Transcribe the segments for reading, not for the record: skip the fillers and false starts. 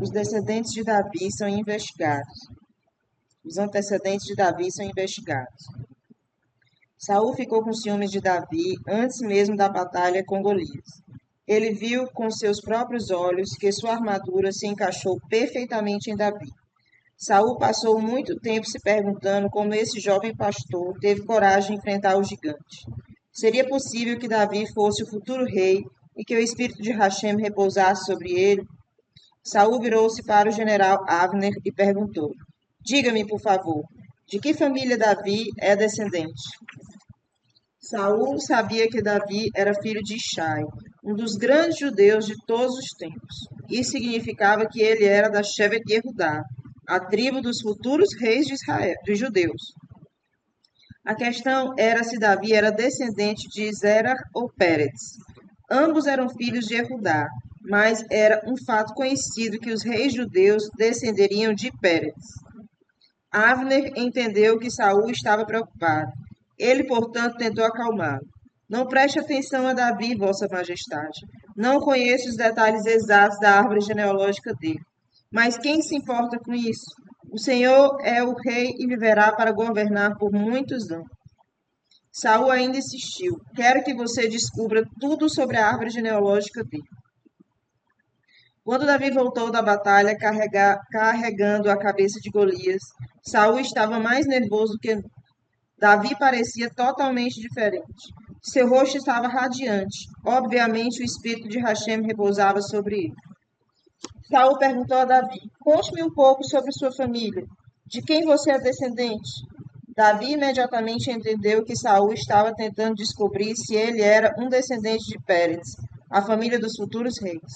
Os descendentes de Davi são investigados. Os antecedentes de Davi são investigados. Saul ficou com ciúmes de Davi antes mesmo da batalha com Golias. Ele viu com seus próprios olhos que sua armadura se encaixou perfeitamente em Davi. Saul passou muito tempo se perguntando como esse jovem pastor teve coragem de enfrentar o gigante. Seria possível que Davi fosse o futuro rei e que o espírito de Hashem repousasse sobre ele? Saul virou-se para o general Avner e perguntou: Diga-me, por favor, de que família Davi é descendente? Saul sabia que Davi era filho de Ishai, um dos grandes judeus de todos os tempos. Isso significava que ele era da Shevet Yehudá, a tribo dos futuros reis de Israel, dos judeus. A questão era se Davi era descendente de Zerah ou Pérez. Ambos eram filhos de Yehudá, mas era um fato conhecido que os reis judeus descenderiam de Pérez. Avner entendeu que Saul estava preocupado. Ele, portanto, tentou acalmá-lo. Não preste atenção a Davi, Vossa Majestade. Não conheço os detalhes exatos da árvore genealógica dele. Mas quem se importa com isso? O Senhor é o rei e viverá para governar por muitos anos. Saul ainda insistiu. Quero que você descubra tudo sobre a árvore genealógica dele. Quando Davi voltou da batalha carregando a cabeça de Golias, Saul estava mais nervoso do que nunca. Davi parecia totalmente diferente. Seu rosto estava radiante. Obviamente, o espírito de Hashem repousava sobre ele. Saul perguntou a Davi: Conte-me um pouco sobre sua família. De quem você é descendente? Davi imediatamente entendeu que Saul estava tentando descobrir se ele era um descendente de Pérez, a família dos futuros reis.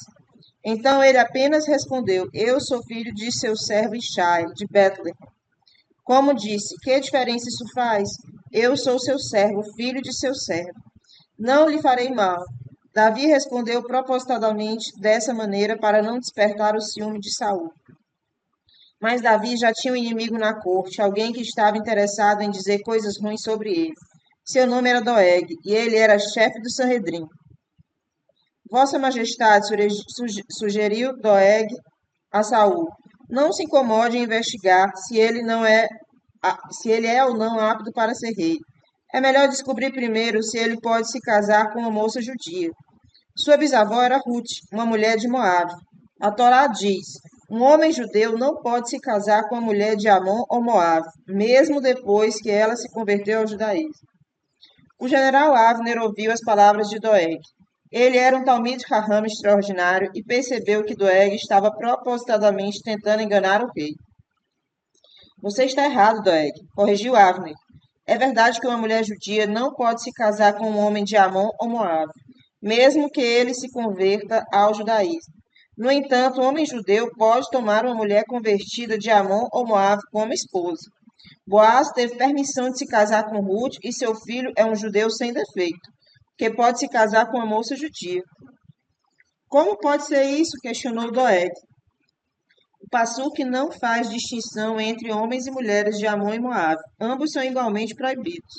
Então ele apenas respondeu: Eu sou filho de seu servo Ishai, de Betlehem. Como disse, que diferença isso faz? Eu sou seu servo, filho de seu servo. Não lhe farei mal. Davi respondeu propositadamente dessa maneira para não despertar o ciúme de Saul. Mas Davi já tinha um inimigo na corte, alguém que estava interessado em dizer coisas ruins sobre ele. Seu nome era Doeg, e ele era chefe do Sanhedrim. Vossa Majestade sugeriu Doeg a Saul: Não se incomode em investigar se ele é ou não apto para ser rei. É melhor descobrir primeiro se ele pode se casar com uma moça judia. Sua bisavó era Ruth, uma mulher de Moabe. A Torá diz: um homem judeu não pode se casar com uma mulher de Amon ou Moabe, mesmo depois que ela se converteu ao judaísmo. O general Avner ouviu as palavras de Doeg. Ele era um Talmid Raham extraordinário e percebeu que Doeg estava propositadamente tentando enganar o rei. Você está errado, Doeg, corrigiu Avner. É verdade que uma mulher judia não pode se casar com um homem de Amon ou Moabe, mesmo que ele se converta ao judaísmo. No entanto, um homem judeu pode tomar uma mulher convertida de Amon ou Moabe como esposa. Boaz teve permissão de se casar com Ruth e seu filho é um judeu sem defeito, que pode se casar com uma moça judia. Como pode ser isso? Questionou Doeg. O Passuque não faz distinção entre homens e mulheres de Amon e Moabe. Ambos são igualmente proibidos.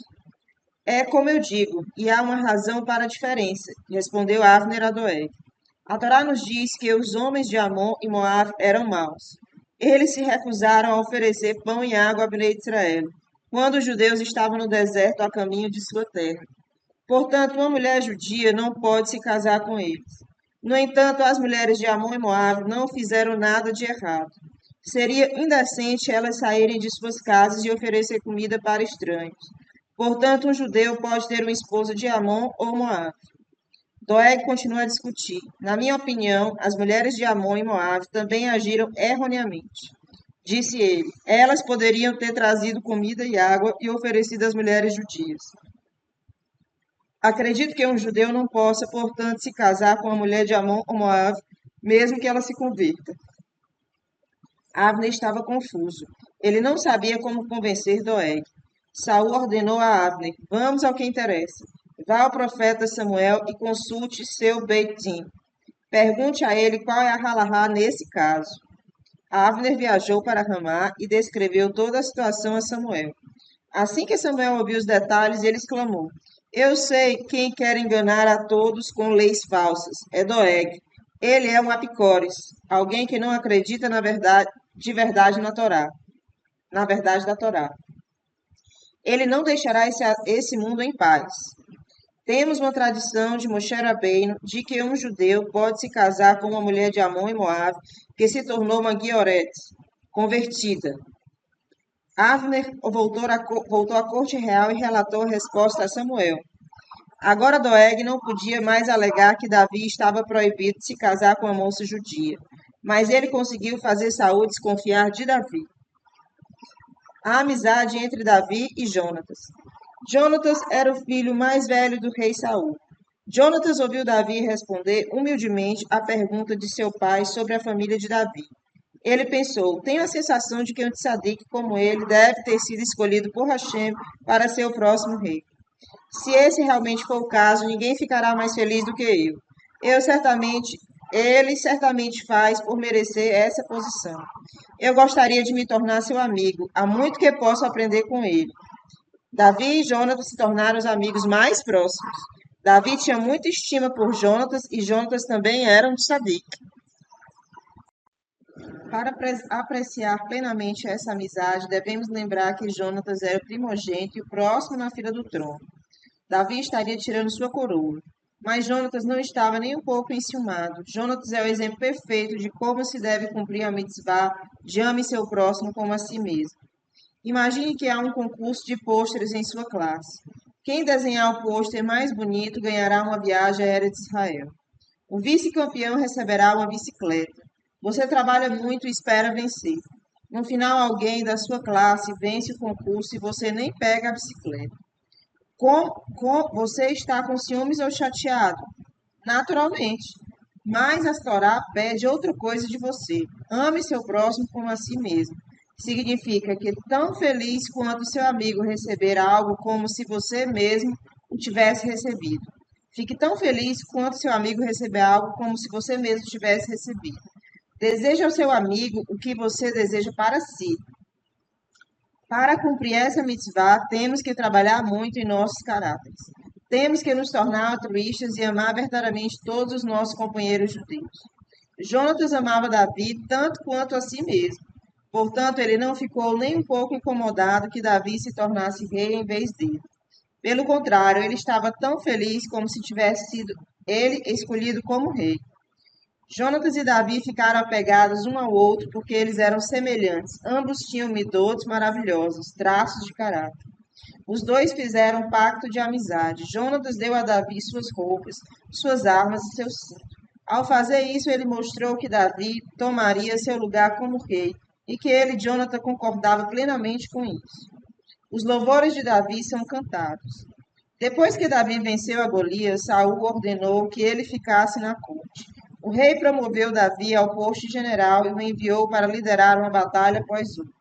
É como eu digo, e há uma razão para a diferença, respondeu Avner a Doeg. A Torá nos diz que os homens de Amon e Moabe eram maus. Eles se recusaram a oferecer pão e água a Bnei Israel, quando os judeus estavam no deserto a caminho de sua terra. Portanto, uma mulher judia não pode se casar com eles. No entanto, as mulheres de Amon e Moabe não fizeram nada de errado. Seria indecente elas saírem de suas casas e oferecer comida para estranhos. Portanto, um judeu pode ter uma esposa de Amon ou Moabe. Doeg continua a discutir. Na minha opinião, as mulheres de Amon e Moabe também agiram erroneamente. Disse ele. Elas poderiam ter trazido comida e água e oferecido às mulheres judias. Acredito que um judeu não possa, portanto, se casar com uma mulher de Amon ou Moabe, mesmo que ela se converta. Avner estava confuso. Ele não sabia como convencer Doeg. Saul ordenou a Avner: Vamos ao que interessa. Vá ao profeta Samuel e consulte seu Beit-Din. Pergunte a ele qual é a halahá nesse caso. Avner viajou para Ramá e descreveu toda a situação a Samuel. Assim que Samuel ouviu os detalhes, ele exclamou: Eu sei quem quer enganar a todos com leis falsas. É Doeg, Ele é um apicores, alguém que não acredita na verdade, de verdade na Torá, na verdade da Torá. Ele não deixará esse mundo em paz. Temos uma tradição de Moshe Rabbeinu de que um judeu pode se casar com uma mulher de Amon e Moabe que se tornou uma Guioret, convertida. Avner voltou à corte real e relatou a resposta a Samuel. Agora Doeg não podia mais alegar que Davi estava proibido de se casar com uma moça judia, mas ele conseguiu fazer Saul desconfiar de Davi. A amizade entre Davi e Jonatas. Jonatas era o filho mais velho do rei Saul. Jonatas ouviu Davi responder humildemente à pergunta de seu pai sobre a família de Davi. Ele pensou: tenho a sensação de que um tzadik como ele deve ter sido escolhido por Hashem para ser o próximo rei. Se esse realmente for o caso, ninguém ficará mais feliz do que eu. Ele certamente faz por merecer essa posição. Eu gostaria de me tornar seu amigo. Há muito que posso aprender com ele. Davi e Jonatas se tornaram os amigos mais próximos. Davi tinha muita estima por Jonatas e Jonatas também era um tzadik. Para apreciar plenamente essa amizade, devemos lembrar que Jonatas era o primogênito e o próximo na fila do trono. Davi estaria tirando sua coroa. Mas Jonatas não estava nem um pouco enciumado. Jonatas é o exemplo perfeito de como se deve cumprir a mitzvah de ame seu próximo como a si mesmo. Imagine que há um concurso de pôsteres em sua classe. Quem desenhar o pôster mais bonito ganhará uma viagem aérea de Israel. O vice-campeão receberá uma bicicleta. Você trabalha muito e espera vencer. No final, alguém da sua classe vence o concurso e você nem pega a bicicleta. Você está com ciúmes ou chateado? Naturalmente. Mas a Torá pede outra coisa de você. Ame seu próximo como a si mesmo. Significa que tão feliz quanto seu amigo receber algo como se você mesmo o tivesse recebido. Fique tão feliz quanto seu amigo receber algo como se você mesmo tivesse recebido. Deseje ao seu amigo o que você deseja para si. Para cumprir essa mitzvah, temos que trabalhar muito em nossos caráteres. Temos que nos tornar altruístas e amar verdadeiramente todos os nossos companheiros judeus. Jonatas amava Davi tanto quanto a si mesmo. Portanto, ele não ficou nem um pouco incomodado que Davi se tornasse rei em vez dele. Pelo contrário, ele estava tão feliz como se tivesse sido ele escolhido como rei. Jonatas e Davi ficaram apegados um ao outro porque eles eram semelhantes. Ambos tinham midotes maravilhosos, traços de caráter. Os dois fizeram um pacto de amizade. Jonatas deu a Davi suas roupas, suas armas e seu cinto. Ao fazer isso, ele mostrou que Davi tomaria seu lugar como rei e que ele, Jonatas, concordava plenamente com isso. Os louvores de Davi são cantados. Depois que Davi venceu a Golias, Saul ordenou que ele ficasse na corte. O rei promoveu Davi ao posto de general e o enviou para liderar uma batalha após outra.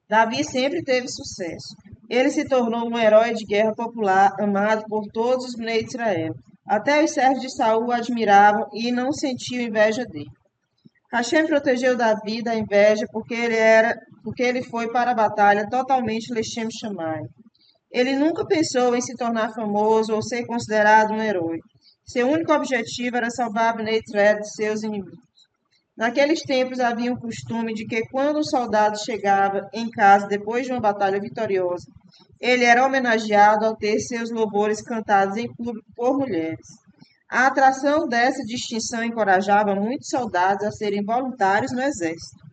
Davi sempre teve sucesso. Ele se tornou um herói de guerra popular, amado por todos os Bnei Israel. Até os servos de Saul o admiravam e não sentiam inveja dele. Hashem protegeu Davi da inveja porque ele foi para a batalha totalmente Lechem Shammai. Ele nunca pensou em se tornar famoso ou ser considerado um herói. Seu único objetivo era salvar Bnei Israel de seus inimigos. Naqueles tempos havia um costume de que quando um soldado chegava em casa depois de uma batalha vitoriosa, ele era homenageado ao ter seus louvores cantados em público por mulheres. A atração dessa distinção encorajava muitos soldados a serem voluntários no exército.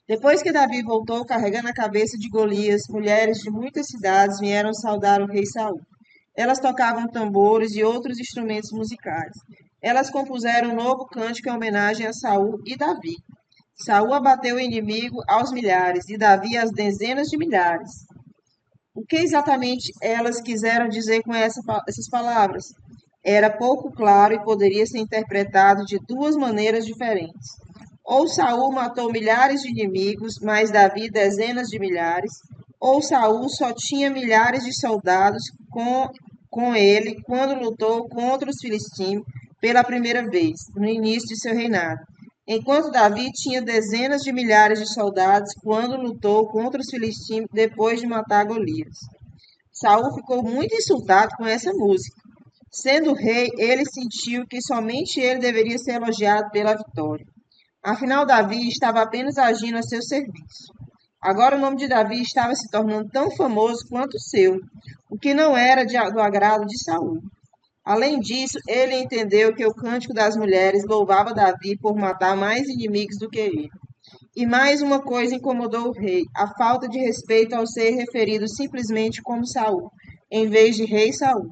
Depois que Davi voltou carregando a cabeça de Golias, mulheres de muitas cidades vieram saudar o rei Saul. Elas tocavam tambores e outros instrumentos musicais. Elas compuseram um novo cântico em homenagem a Saul e Davi. Saul abateu o inimigo aos milhares e Davi às dezenas de milhares. O que exatamente elas quiseram dizer com essas palavras? Era pouco claro e poderia ser interpretado de duas maneiras diferentes. Ou Saul matou milhares de inimigos, mas Davi dezenas de milhares, ou Saul só tinha milhares de soldados com ele quando lutou contra os filisteus pela primeira vez, no início de seu reinado, enquanto Davi tinha dezenas de milhares de soldados quando lutou contra os filisteus depois de matar Golias. Saul ficou muito insultado com essa música. Sendo rei, ele sentiu que somente ele deveria ser elogiado pela vitória. Afinal, Davi estava apenas agindo a seu serviço. Agora o nome de Davi estava se tornando tão famoso quanto o seu, o que não era do agrado de Saul. Além disso, ele entendeu que o cântico das mulheres louvava Davi por matar mais inimigos do que ele. E mais uma coisa incomodou o rei, a falta de respeito ao ser referido simplesmente como Saul, em vez de rei Saul.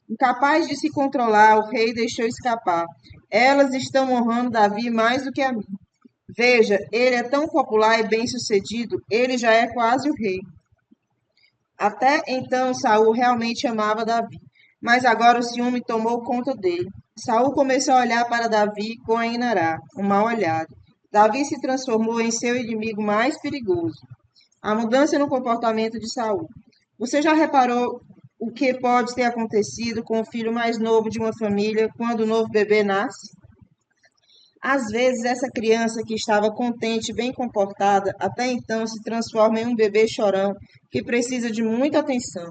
Incapaz de se controlar, o rei deixou escapar. Elas estão honrando Davi mais do que a mim. Veja, ele é tão popular e bem-sucedido, ele já é quase o rei. Até então, Saul realmente amava Davi, mas agora o ciúme tomou conta dele. Saul começou a olhar para Davi com a Inará, um mal olhado. Davi se transformou em seu inimigo mais perigoso. A mudança no comportamento de Saul. Você já reparou o que pode ter acontecido com o filho mais novo de uma família quando o novo bebê nasce? Às vezes, essa criança que estava contente e bem comportada, até então se transforma em um bebê chorão que precisa de muita atenção.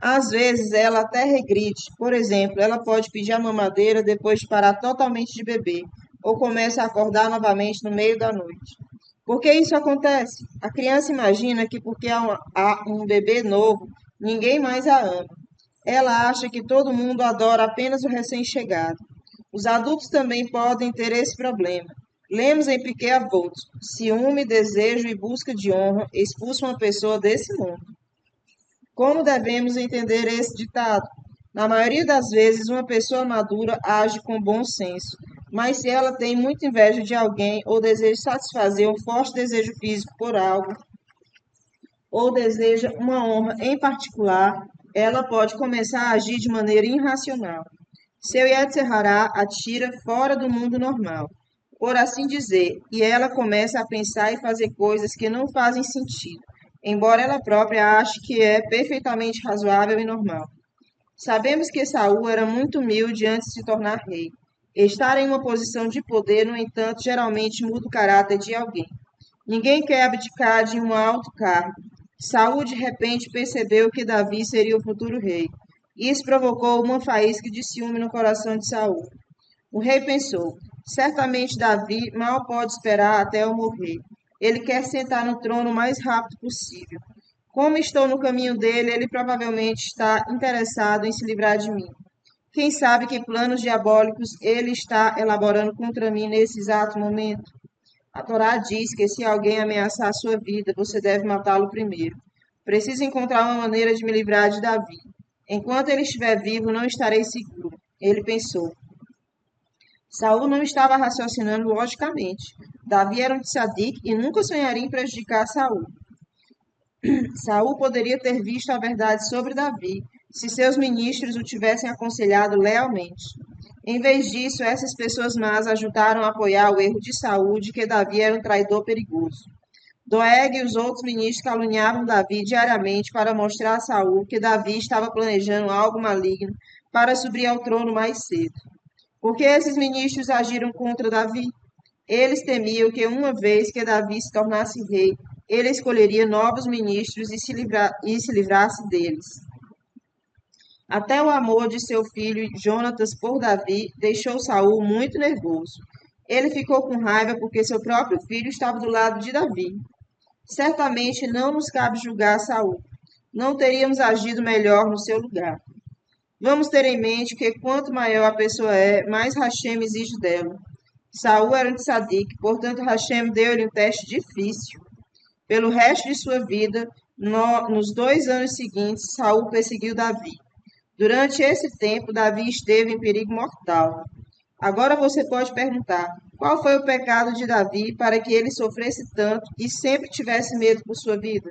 Às vezes, ela até regride. Por exemplo, ela pode pedir a mamadeira depois de parar totalmente de beber, ou começa a acordar novamente no meio da noite. Por que isso acontece? A criança imagina que porque há um bebê novo, ninguém mais a ama. Ela acha que todo mundo adora apenas o recém-chegado. Os adultos também podem ter esse problema. Lemos em Piquet Avot: ciúme, desejo e busca de honra expulsam uma pessoa desse mundo. Como devemos entender esse ditado? Na maioria das vezes, uma pessoa madura age com bom senso, mas se ela tem muita inveja de alguém ou deseja satisfazer um forte desejo físico por algo, ou deseja uma honra em particular, ela pode começar a agir de maneira irracional. Seu Yetzer Hará a tira fora do mundo normal, por assim dizer, e ela começa a pensar e fazer coisas que não fazem sentido, embora ela própria ache que é perfeitamente razoável e normal. Sabemos que Saul era muito humilde antes de se tornar rei. Estar em uma posição de poder, no entanto, geralmente muda o caráter de alguém. Ninguém quer abdicar de um alto cargo. Saul de repente percebeu que Davi seria o futuro rei. Isso provocou uma faísca de ciúme no coração de Saul. O rei pensou: certamente Davi mal pode esperar até eu morrer. Ele quer sentar no trono o mais rápido possível. Como estou no caminho dele, ele provavelmente está interessado em se livrar de mim. Quem sabe que planos diabólicos ele está elaborando contra mim nesse exato momento? A Torá diz que se alguém ameaçar a sua vida, você deve matá-lo primeiro. Preciso encontrar uma maneira de me livrar de Davi. Enquanto ele estiver vivo, não estarei seguro. Ele pensou. Saul não estava raciocinando logicamente. Davi era um tzadik e nunca sonharia em prejudicar Saul. Saul poderia ter visto a verdade sobre Davi, se seus ministros o tivessem aconselhado lealmente. Em vez disso, essas pessoas más ajudaram a apoiar o erro de Saul de que Davi era um traidor perigoso. Doeg e os outros ministros caluniavam Davi diariamente para mostrar a Saul que Davi estava planejando algo maligno para subir ao trono mais cedo. Por que esses ministros agiram contra Davi? Eles temiam que, uma vez que Davi se tornasse rei, ele escolheria novos ministros e se livrasse deles. Até o amor de seu filho Jonatas por Davi deixou Saul muito nervoso. Ele ficou com raiva porque seu próprio filho estava do lado de Davi. Certamente não nos cabe julgar Saul. Não teríamos agido melhor no seu lugar. Vamos ter em mente que quanto maior a pessoa é, mais Hashem exige dela. Saul era um tzadik, portanto Hashem deu-lhe um teste difícil. Pelo resto de sua vida, nos 2 anos seguintes, Saul perseguiu Davi. Durante esse tempo, Davi esteve em perigo mortal. Agora você pode perguntar: qual foi o pecado de Davi para que ele sofresse tanto e sempre tivesse medo por sua vida?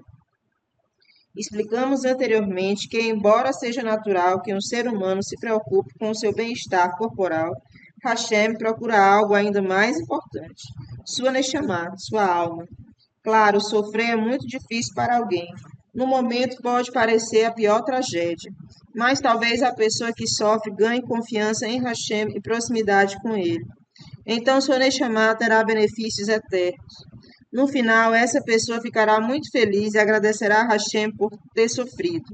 Explicamos anteriormente que, embora seja natural que um ser humano se preocupe com o seu bem-estar corporal, Hashem procura algo ainda mais importante: sua neshama, sua alma. Claro, sofrer é muito difícil para alguém. No momento pode parecer a pior tragédia, mas talvez a pessoa que sofre ganhe confiança em Hashem e proximidade com ele. Então sua neshama terá benefícios eternos. No final, essa pessoa ficará muito feliz e agradecerá a Hashem por ter sofrido.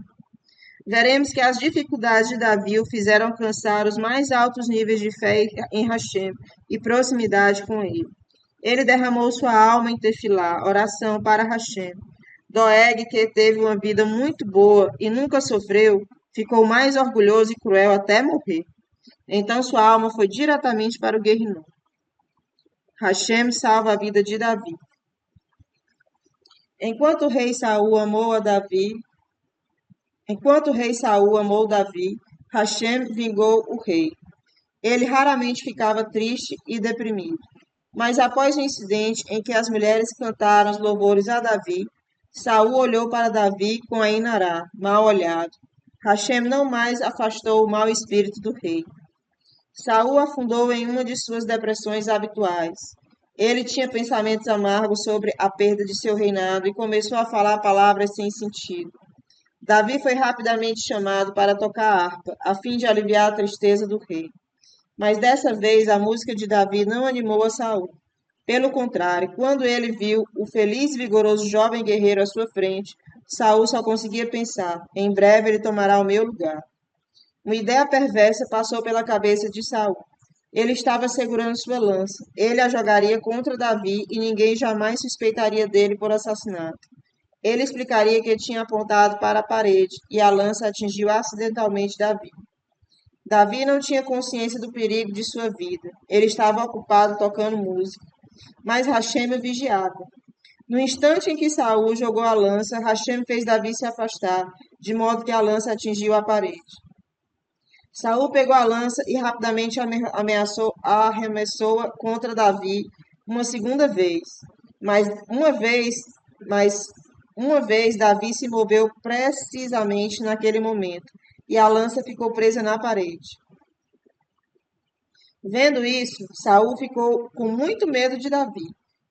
veremos que as dificuldades de Davi o fizeram alcançar os mais altos níveis de fé em Hashem e proximidade com ele. Ele derramou sua alma em tefilá, oração para Hashem. Doeg, que teve uma vida muito boa e nunca sofreu, ficou mais orgulhoso e cruel até morrer. Então sua alma foi diretamente para o Guerrinom. Hashem salva a vida de Davi. Enquanto o rei Saul amou Davi, Hashem vingou o rei. Ele raramente ficava triste e deprimido. Mas após o incidente em que as mulheres cantaram os louvores a Davi, Saul olhou para Davi com a Inará, mal olhado. Hashem não mais afastou o mau espírito do rei. Saul afundou em uma de suas depressões habituais. Ele tinha pensamentos amargos sobre a perda de seu reinado e começou a falar palavras sem sentido. Davi foi rapidamente chamado para tocar a harpa, a fim de aliviar a tristeza do rei. Mas dessa vez a música de Davi não animou a Saul. Pelo contrário, quando ele viu o feliz e vigoroso jovem guerreiro à sua frente, Saul só conseguia pensar: em breve ele tomará o meu lugar. Uma ideia perversa passou pela cabeça de Saul. Ele estava segurando sua lança. Ele a jogaria contra Davi e ninguém jamais suspeitaria dele por assassinato. Ele explicaria que tinha apontado para a parede e a lança atingiu acidentalmente Davi. Davi não tinha consciência do perigo de sua vida. Ele estava ocupado tocando música. Mas Hashem o vigiava. No instante em que Saul jogou a lança, Hashem fez Davi se afastar, de modo que a lança atingiu a parede. Saul pegou a lança e rapidamente arremessou-a contra Davi uma segunda vez. Mas uma vez Davi se moveu precisamente naquele momento, e a lança ficou presa na parede. Vendo isso, Saul ficou com muito medo de Davi.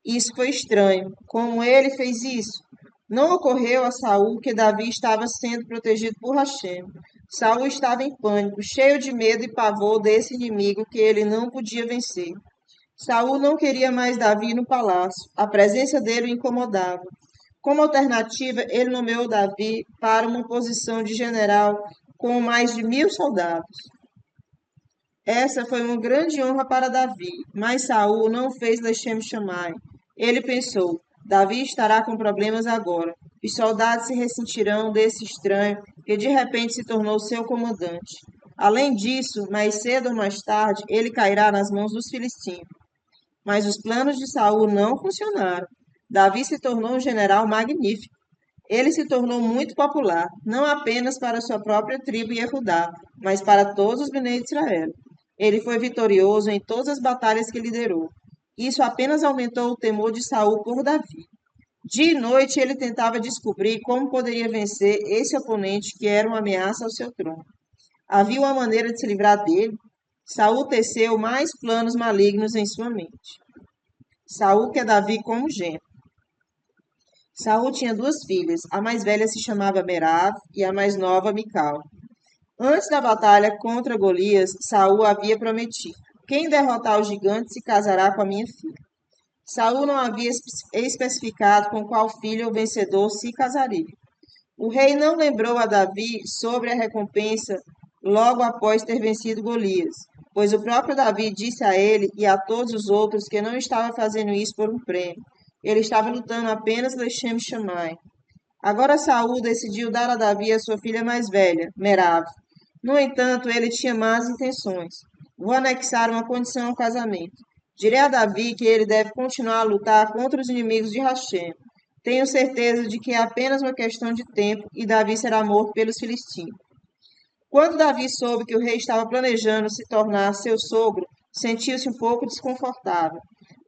Isso foi estranho. Como ele fez isso? Não ocorreu a Saul que Davi estava sendo protegido por Hashem. Saul estava em pânico, cheio de medo e pavor desse inimigo que ele não podia vencer. Saul não queria mais Davi no palácio. A presença dele o incomodava. Como alternativa, ele nomeou Davi para uma posição de general com mais de 1.000 soldados. Essa foi uma grande honra para Davi, mas Saul não fez Lechem Shammai. Ele pensou: Davi estará com problemas agora. Os soldados se ressentirão desse estranho que de repente se tornou seu comandante. Além disso, mais cedo ou mais tarde, ele cairá nas mãos dos filisteus. Mas os planos de Saul não funcionaram. Davi se tornou um general magnífico. Ele se tornou muito popular, não apenas para sua própria tribo Yehudá, mas para todos os Bnei de Israel. Ele foi vitorioso em todas as batalhas que liderou. Isso apenas aumentou o temor de Saul por Davi. Dia e noite ele tentava descobrir como poderia vencer esse oponente que era uma ameaça ao seu trono. Havia uma maneira de se livrar dele? Saul teceu mais planos malignos em sua mente. Saul quer Davi como genro. Saul tinha duas filhas. A mais velha se chamava Merav e a mais nova Mical. Antes da batalha contra Golias, Saul havia prometido: quem derrotar o gigante se casará com a minha filha. Saul não havia especificado com qual filho o vencedor se casaria. O rei não lembrou a Davi sobre a recompensa logo após ter vencido Golias, pois o próprio Davi disse a ele e a todos os outros que não estava fazendo isso por um prêmio. Ele estava lutando apenas Lechem Shammai. Agora Saul decidiu dar a Davi a sua filha mais velha, Merav. No entanto, ele tinha más intenções. Vou anexar uma condição ao casamento. Direi a Davi que ele deve continuar a lutar contra os inimigos de Hashem. Tenho certeza de que é apenas uma questão de tempo e Davi será morto pelos filisteus. Quando Davi soube que o rei estava planejando se tornar seu sogro, sentiu-se um pouco desconfortável.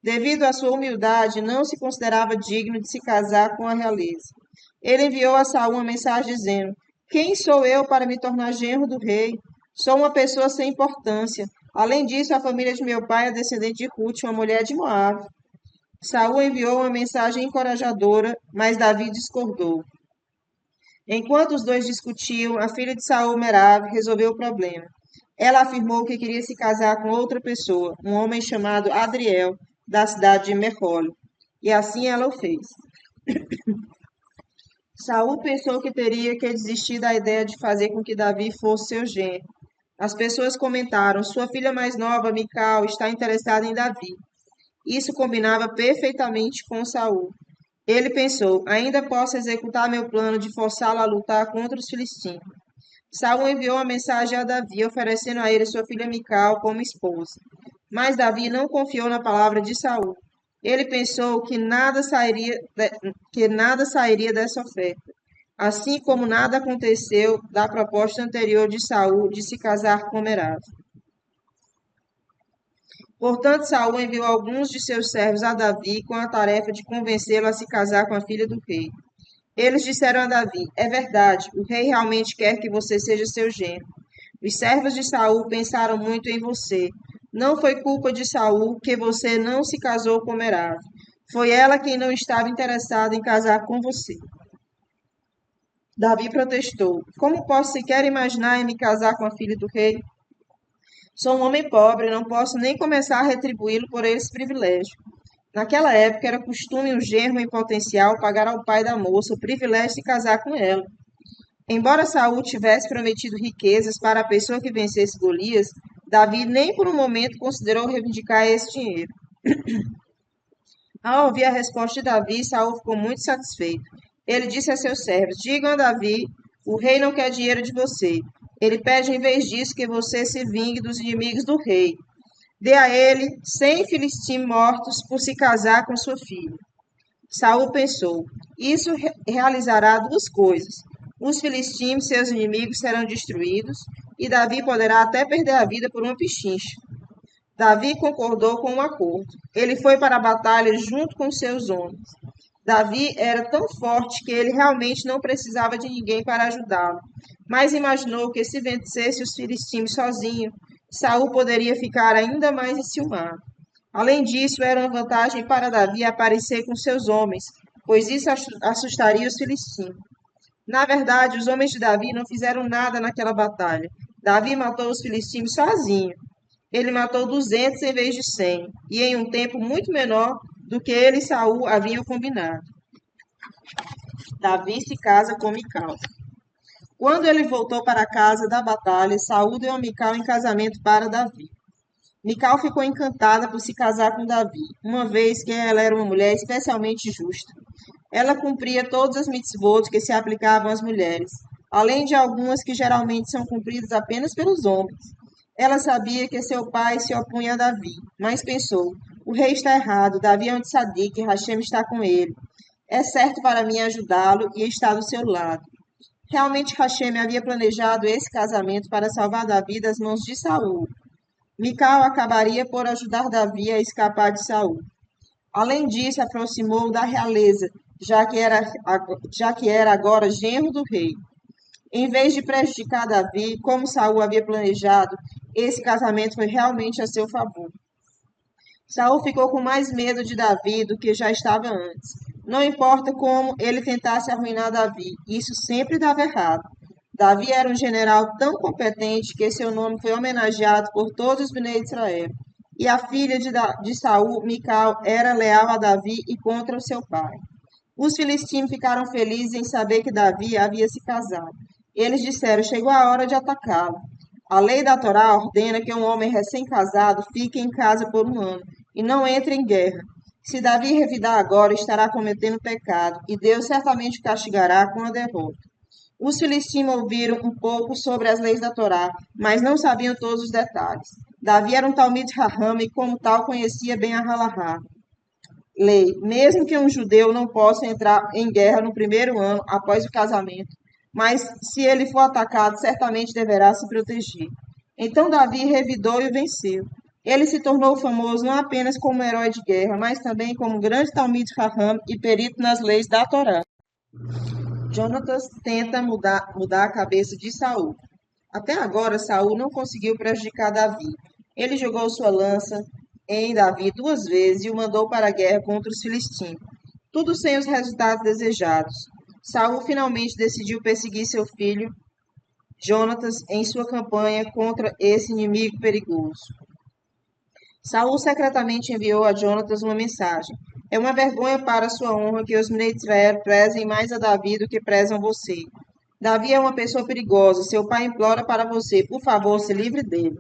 Devido à sua humildade, não se considerava digno de se casar com a realeza. Ele enviou a Saul uma mensagem dizendo: quem sou eu para me tornar genro do rei? Sou uma pessoa sem importância. Além disso, a família de meu pai é descendente de Ruth, uma mulher de Moabe. Saul enviou uma mensagem encorajadora, mas Davi discordou. Enquanto os dois discutiam, a filha de Saul, Merav, resolveu o problema. Ela afirmou que queria se casar com outra pessoa, um homem chamado Adriel, da cidade de Mehol. E assim ela o fez. Saul pensou que teria que desistir da ideia de fazer com que Davi fosse seu genro. As pessoas comentaram: sua filha mais nova, Mical, está interessada em Davi. Isso combinava perfeitamente com Saul. Ele pensou: ainda posso executar meu plano de forçá-lo a lutar contra os filisteus. Saul enviou uma mensagem a Davi, oferecendo a ele sua filha Mical como esposa. Mas Davi não confiou na palavra de Saul. Ele pensou que nada sairia dessa oferta, assim como nada aconteceu da proposta anterior de Saul de se casar com Merab. Portanto, Saul enviou alguns de seus servos a Davi com a tarefa de convencê-lo a se casar com a filha do rei. Eles disseram a Davi: é verdade, o rei realmente quer que você seja seu genro. Os servos de Saul pensaram muito em você. Não foi culpa de Saul que você não se casou com Merab. Foi ela quem não estava interessada em casar com você. Davi protestou: como posso sequer imaginar em me casar com a filha do rei? Sou um homem pobre, não posso nem começar a retribuí-lo por esse privilégio. Naquela época era costume um genro em potencial pagar ao pai da moça o privilégio de casar com ela. Embora Saul tivesse prometido riquezas para a pessoa que vencesse Golias, Davi nem por um momento considerou reivindicar esse dinheiro. Ao ouvir a resposta de Davi, Saul ficou muito satisfeito. Ele disse a seus servos: digam a Davi, o rei não quer dinheiro de você. Ele pede, em vez disso, que você se vingue dos inimigos do rei. Dê a ele 100 filisteus mortos por se casar com sua filha. Saul pensou: isso realizará duas coisas. Os filisteus, seus inimigos, serão destruídos, e Davi poderá até perder a vida por uma pichincha. Davi concordou com o acordo. Ele foi para a batalha junto com seus homens. Davi era tão forte que ele realmente não precisava de ninguém para ajudá-lo, mas imaginou que se vencesse os filisteus sozinho, Saul poderia ficar ainda mais enciumado. Além disso, era uma vantagem para Davi aparecer com seus homens, pois isso assustaria os filisteus. Na verdade, os homens de Davi não fizeram nada naquela batalha. Davi matou os filisteus sozinho. Ele matou 200 em vez de 100, e em um tempo muito menor do que ele e Saul haviam combinado. Davi se casa com Mical. Quando ele voltou para a casa da batalha, Saul deu a Mical em casamento para Davi. Mical ficou encantada por se casar com Davi, uma vez que ela era uma mulher especialmente justa. Ela cumpria todas as mitzvot que se aplicavam às mulheres, além de algumas que geralmente são cumpridas apenas pelos homens. Ela sabia que seu pai se opunha a Davi, mas pensou: o rei está errado, Davi é um tzadik e Hashem está com ele. É certo para mim ajudá-lo e estar do seu lado. Realmente Hashem havia planejado esse casamento para salvar Davi das mãos de Saul. Mical acabaria por ajudar Davi a escapar de Saul. Além disso, aproximou da realeza, já que era agora genro do rei. Em vez de prejudicar Davi, como Saul havia planejado, esse casamento foi realmente a seu favor. Saul ficou com mais medo de Davi do que já estava antes. Não importa como ele tentasse arruinar Davi, isso sempre dava errado. Davi era um general tão competente que seu nome foi homenageado por todos os Bnei Israel. E a filha de Saul, Mical, era leal a Davi e contra o seu pai. Os filisteus ficaram felizes em saber que Davi havia se casado. Eles disseram: chegou a hora de atacá-lo. A lei da Torá ordena que um homem recém-casado fique em casa por um ano e não entre em guerra. Se Davi revidar agora, estará cometendo pecado, e Deus certamente o castigará com a derrota. Os filisteus ouviram um pouco sobre as leis da Torá, mas não sabiam todos os detalhes. Davi era um Talmid Raham e, como tal, conhecia bem a Halahá, lei. Mesmo que um judeu não possa entrar em guerra no primeiro ano após o casamento, mas se ele for atacado, certamente deverá se proteger. Então Davi revidou e o venceu. Ele se tornou famoso não apenas como herói de guerra, mas também como grande Talmid Raham e perito nas leis da Torá. Jonatas tenta mudar a cabeça de Saul. Até agora, Saul não conseguiu prejudicar Davi. Ele jogou sua lança em Davi 2 vezes e o mandou para a guerra contra os filisteus. Tudo sem os resultados desejados. Saul finalmente decidiu perseguir seu filho, Jonatas, em sua campanha contra esse inimigo perigoso. Saul secretamente enviou a Jonatas uma mensagem. É uma vergonha para a sua honra que os meninos de Israel prezem mais a Davi do que prezam você. Davi é uma pessoa perigosa. Seu pai implora para você, por favor, se livre dele.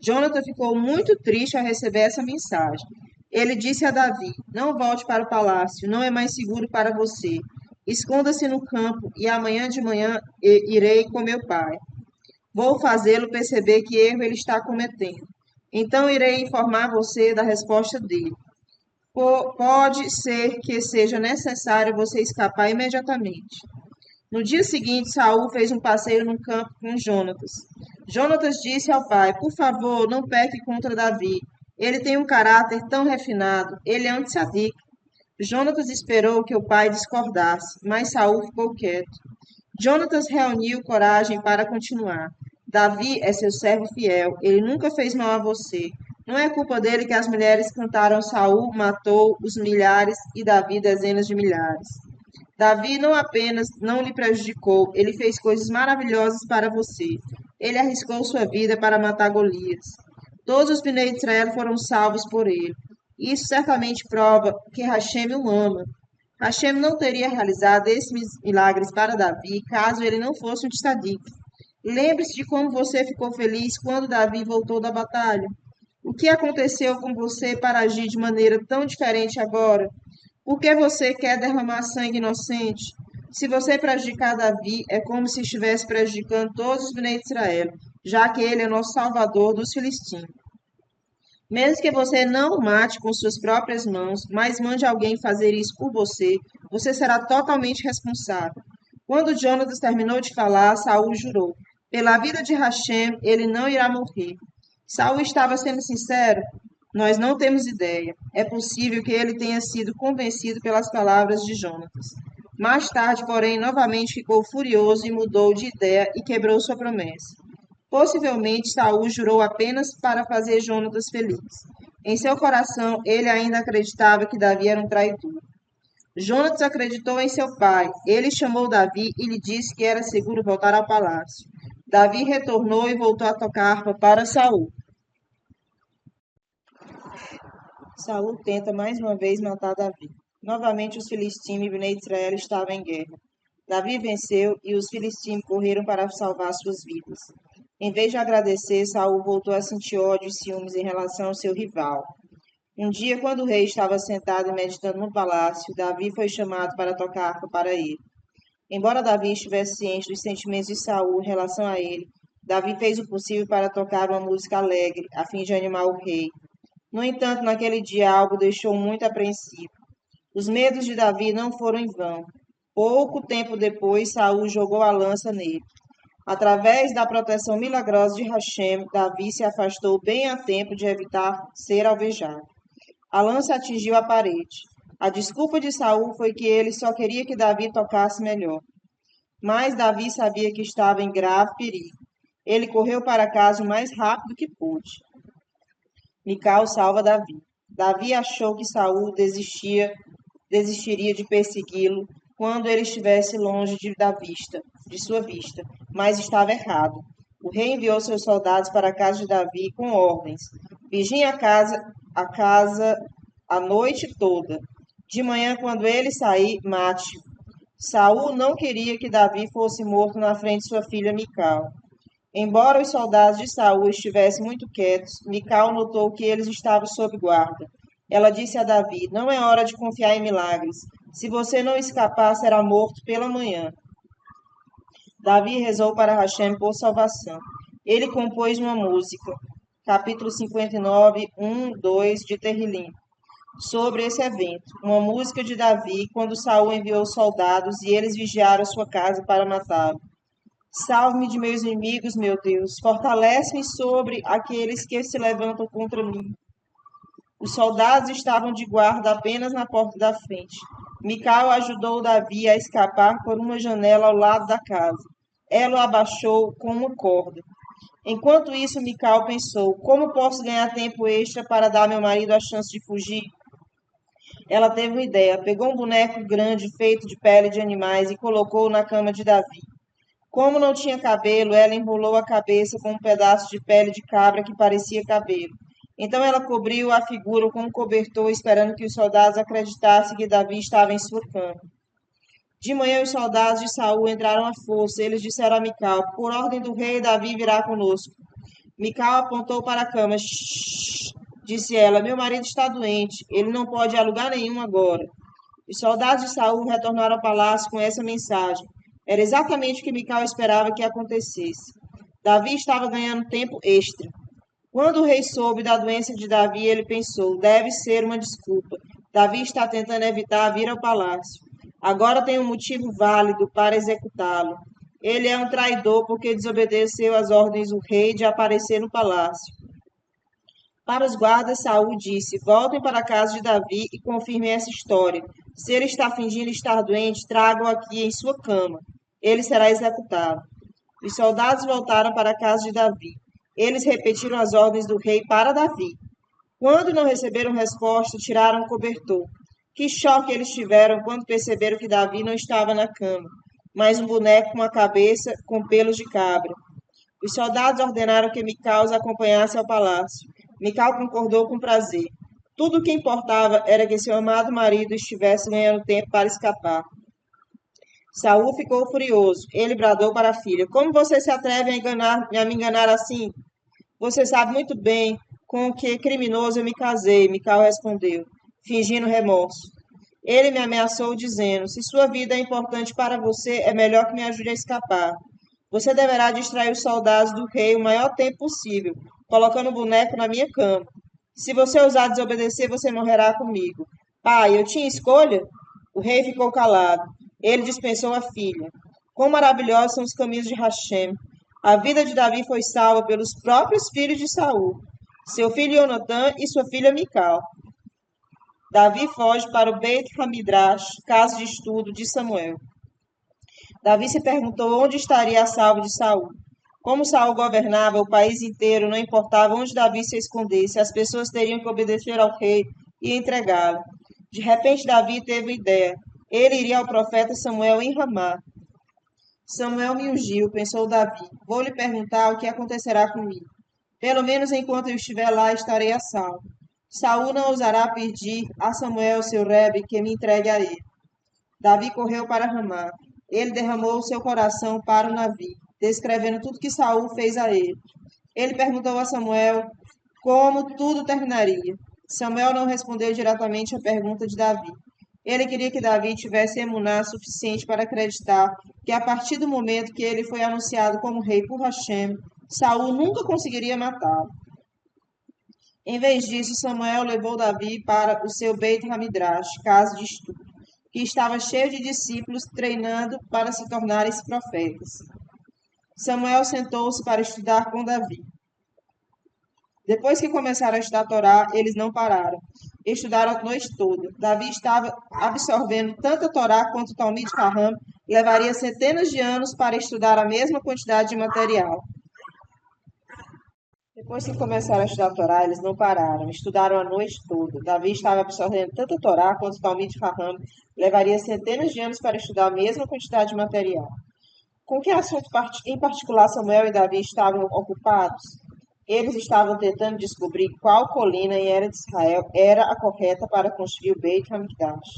Jonathan ficou muito triste ao receber essa mensagem. Ele disse a Davi: Não volte para o palácio, não é mais seguro para você. Esconda-se no campo e amanhã de manhã irei com meu pai. Vou fazê-lo perceber que erro ele está cometendo. Então irei informar você da resposta dele. Pode ser que seja necessário você escapar imediatamente. No dia seguinte, Saul fez um passeio no campo com Jonatas. Jonatas disse ao pai: Por favor, não peque contra Davi. Ele tem um caráter tão refinado, ele é antissadico. Jonatas esperou que o pai discordasse, mas Saul ficou quieto. Jonatas reuniu coragem para continuar. Davi é seu servo fiel, ele nunca fez mal a você. Não é culpa dele que as mulheres cantaram Saul matou os milhares e Davi dezenas de milhares. Davi não apenas não lhe prejudicou, ele fez coisas maravilhosas para você. Ele arriscou sua vida para matar Golias. Todos os pneus de Israel foram salvos por ele. Isso certamente prova que Hashem o ama. Hashem não teria realizado esses milagres para Davi caso ele não fosse um tzadik. Lembre-se de como você ficou feliz quando Davi voltou da batalha. O que aconteceu com você para agir de maneira tão diferente agora? Por que você quer derramar sangue inocente? Se você prejudicar Davi, é como se estivesse prejudicando todos os bnei de Israel, já que ele é nosso salvador dos filisteus. Mesmo que você não o mate com suas próprias mãos, mas mande alguém fazer isso por você, você será totalmente responsável. Quando Jonatas terminou de falar, Saul jurou: Pela vida de Hashem, ele não irá morrer. Saul estava sendo sincero? Nós não temos ideia. É possível que ele tenha sido convencido pelas palavras de Jonatas. Mais tarde, porém, novamente ficou furioso e mudou de ideia e quebrou sua promessa. Possivelmente, Saul jurou apenas para fazer Jonatas feliz. Em seu coração, ele ainda acreditava que Davi era um traidor. Jonatas acreditou em seu pai. Ele chamou Davi e lhe disse que era seguro voltar ao palácio. Davi retornou e voltou a tocar harpa para Saul. Saul tenta mais uma vez matar Davi. Novamente os filisteus e Bnei Israel estavam em guerra. Davi venceu e os filisteus correram para salvar suas vidas. Em vez de agradecer, Saul voltou a sentir ódio e ciúmes em relação ao seu rival. Um dia, quando o rei estava sentado e meditando no palácio, Davi foi chamado para tocar harpa para ele. Embora Davi estivesse ciente dos sentimentos de Saul em relação a ele, Davi fez o possível para tocar uma música alegre, a fim de animar o rei. No entanto, naquele dia algo deixou muito apreensivo. Os medos de Davi não foram em vão. Pouco tempo depois, Saul jogou a lança nele. Através da proteção milagrosa de Hashem, Davi se afastou bem a tempo de evitar ser alvejado. A lança atingiu a parede. A desculpa de Saul foi que ele só queria que Davi tocasse melhor. Mas Davi sabia que estava em grave perigo. Ele correu para casa o mais rápido que pôde. Mical salva Davi. Davi achou que Saul desistiria de persegui-lo quando ele estivesse longe de sua vista, mas estava errado. O rei enviou seus soldados para a casa de Davi com ordens: vigiem a casa a noite toda. De manhã, quando ele sair, mate-o. Saul não queria que Davi fosse morto na frente de sua filha Mical. Embora os soldados de Saul estivessem muito quietos, Mical notou que eles estavam sob guarda. Ela disse a Davi: Não é hora de confiar em milagres. Se você não escapar, será morto pela manhã. Davi rezou para Hashem por salvação. Ele compôs uma música, capítulo 59, 2 de Terrilim, sobre esse evento. Uma música de Davi quando Saul enviou soldados e eles vigiaram sua casa para matá-lo. Salve-me de meus inimigos, meu Deus. Fortalece-me sobre aqueles que se levantam contra mim. Os soldados estavam de guarda apenas na porta da frente. Mical ajudou Davi a escapar por uma janela ao lado da casa. Ela o abaixou com uma corda. Enquanto isso, Mical pensou: como posso ganhar tempo extra para dar ao meu marido a chance de fugir? Ela teve uma ideia. Pegou um boneco grande feito de pele de animais e colocou-o na cama de Davi. Como não tinha cabelo, ela enrolou a cabeça com um pedaço de pele de cabra que parecia cabelo. Então ela cobriu a figura com um cobertor, esperando que os soldados acreditassem que Davi estava em sua cama. De manhã os soldados de Saul entraram à força. Eles disseram a Mical: Por ordem do rei, Davi virá conosco. Mical apontou para a cama. Shhh, disse ela: Meu marido está doente. Ele não pode ir a lugar nenhum agora. Os soldados de Saul retornaram ao palácio com essa mensagem. Era exatamente o que Mical esperava que acontecesse. Davi estava ganhando tempo extra. Quando o rei soube da doença de Davi, ele pensou: deve ser uma desculpa. Davi está tentando evitar vir ao palácio. Agora tem um motivo válido para executá-lo. Ele é um traidor porque desobedeceu às ordens do rei de aparecer no palácio. Para os guardas, Saul disse: Voltem para a casa de Davi e confirmem essa história. Se ele está fingindo estar doente, tragam-o aqui em sua cama. Ele será executado. Os soldados voltaram para a casa de Davi. Eles repetiram as ordens do rei para Davi. Quando não receberam resposta, tiraram o cobertor. Que choque eles tiveram quando perceberam que Davi não estava na cama, mas um boneco com a cabeça com pelos de cabra. Os soldados ordenaram que Mical os acompanhasse ao palácio. Mical concordou com prazer. Tudo o que importava era que seu amado marido estivesse ganhando tempo para escapar. Saul ficou furioso. Ele bradou para a filha: Como você se atreve a me enganar assim? Você sabe muito bem com que criminoso eu me casei, Mical respondeu, fingindo remorso. Ele me ameaçou dizendo: Se sua vida é importante para você, é melhor que me ajude a escapar. Você deverá distrair os soldados do rei o maior tempo possível, colocando o boneco na minha cama. Se você ousar desobedecer, você morrerá comigo. Pai, eu tinha escolha? O rei ficou calado. Ele dispensou a filha. Quão maravilhosos são os caminhos de Hashem! A vida de Davi foi salva pelos próprios filhos de Saul, seu filho Jonatã e sua filha Mical. Davi foge para o Beit Hamidrash, casa de estudo de Samuel. Davi se perguntou onde estaria a salva de Saul. Como Saul governava o país inteiro, não importava onde Davi se escondesse, as pessoas teriam que obedecer ao rei e entregá-lo. De repente, Davi teve uma ideia. Ele iria ao profeta Samuel em Ramá. Samuel me ungiu, pensou Davi. Vou lhe perguntar o que acontecerá comigo. Pelo menos enquanto eu estiver lá, estarei a salvo. Saul não ousará pedir a Samuel, seu rebe, que me entregue a ele. Davi correu para Ramá. Ele derramou o seu coração para o navio, descrevendo tudo que Saul fez a ele. Ele perguntou a Samuel como tudo terminaria. Samuel não respondeu diretamente à pergunta de Davi. Ele queria que Davi tivesse emuná suficiente para acreditar que, a partir do momento que ele foi anunciado como rei por Hashem, Saul nunca conseguiria matá-lo. Em vez disso, Samuel levou Davi para o seu Beit Hamidrash, casa de estudo, que estava cheio de discípulos treinando para se tornarem profetas. Samuel sentou-se para estudar com Davi. Depois que começaram a estudar a Torá, eles não pararam. Estudaram a noite toda. Davi estava absorvendo tanto a Torá quanto o Talmud Chaham. Levaria centenas de anos para estudar a mesma quantidade de material. Depois que começaram a estudar a Torá, eles não pararam. Estudaram a noite toda. Davi estava absorvendo tanto a Torá quanto o Talmud Chaham. Levaria centenas de anos para estudar a mesma quantidade de material. Com que assunto em particular Samuel e Davi estavam ocupados? Eles estavam tentando descobrir qual colina em Era de Israel era a correta para construir o Beit HaMikdash.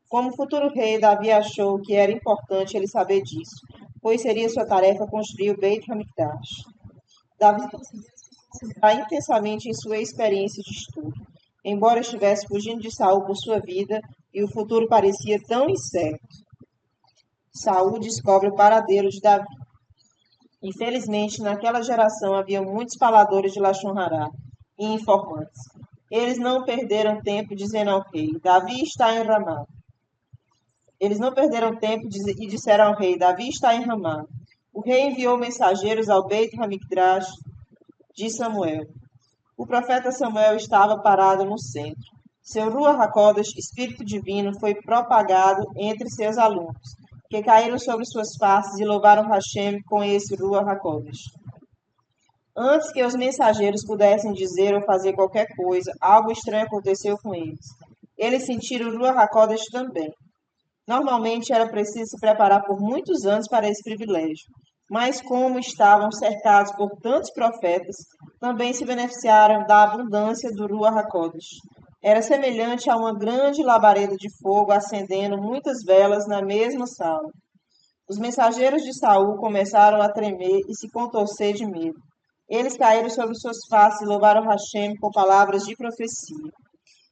Como futuro rei, Davi achou que era importante ele saber disso, pois seria sua tarefa construir o Beit HaMikdash. Davi conseguiu se concentrar intensamente em sua experiência de estudo, embora estivesse fugindo de Saul por sua vida e o futuro parecia tão incerto. Saul descobre o paradeiro de Davi. Infelizmente, naquela geração havia muitos faladores de Lashon Hará e informantes. Eles não perderam tempo dizendo ao rei: Davi está em Ramá. Eles não perderam tempo e disseram ao rei: Davi está em Ramá. O rei enviou mensageiros ao Beit HaMikdash de Samuel. O profeta Samuel estava parado no centro. Seu Ruach HaKodesh, espírito divino, foi propagado entre seus alunos, que caíram sobre suas faces e louvaram Hashem com esse Ruach HaKodesh. Antes que os mensageiros pudessem dizer ou fazer qualquer coisa, algo estranho aconteceu com eles. Eles sentiram o Ruach HaKodesh também. Normalmente era preciso se preparar por muitos anos para esse privilégio. Mas como estavam cercados por tantos profetas, também se beneficiaram da abundância do Ruach HaKodesh. Era semelhante a uma grande labareda de fogo acendendo muitas velas na mesma sala. Os mensageiros de Saul começaram a tremer e se contorcer de medo. Eles caíram sobre suas faces e louvaram Hashem com palavras de profecia.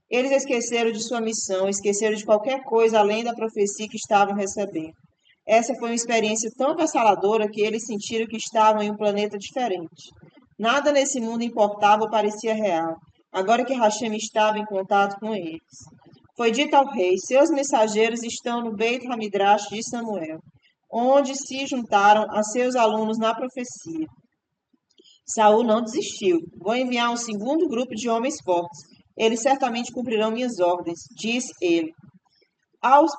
Eles esqueceram de sua missão, esqueceram de qualquer coisa além da profecia que estavam recebendo. Essa foi uma experiência tão avassaladora que eles sentiram que estavam em um planeta diferente. Nada nesse mundo importava ou parecia real, agora que Hashem estava em contato com eles. Foi dito ao rei: seus mensageiros estão no Beit Hamidrash de Samuel, onde se juntaram a seus alunos na profecia. Saul não desistiu. Vou enviar um segundo grupo de homens fortes. Eles certamente cumprirão minhas ordens, disse ele.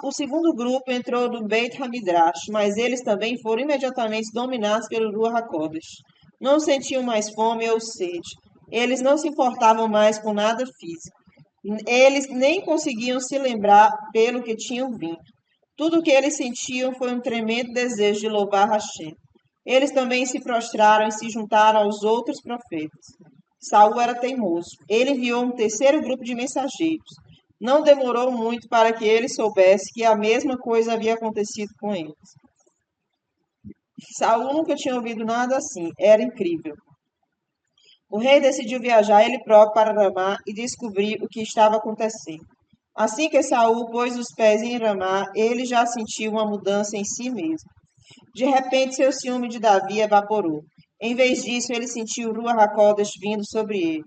O segundo grupo entrou no Beit Hamidrash, mas eles também foram imediatamente dominados pelo Ruach HaKodesh. Não sentiam mais fome ou sede. Eles não se importavam mais com nada físico. Eles nem conseguiam se lembrar pelo que tinham vindo. Tudo o que eles sentiam foi um tremendo desejo de louvar Hashem. Eles também se prostraram e se juntaram aos outros profetas. Saul era teimoso. Ele enviou um terceiro grupo de mensageiros. Não demorou muito para que ele soubesse que a mesma coisa havia acontecido com eles. Saul nunca tinha ouvido nada assim. Era incrível. O rei decidiu viajar ele próprio para Ramá e descobrir o que estava acontecendo. Assim que Saul pôs os pés em Ramá, ele já sentiu uma mudança em si mesmo. De repente, seu ciúme de Davi evaporou. Em vez disso, ele sentiu o Ruach HaKodesh vindo sobre ele.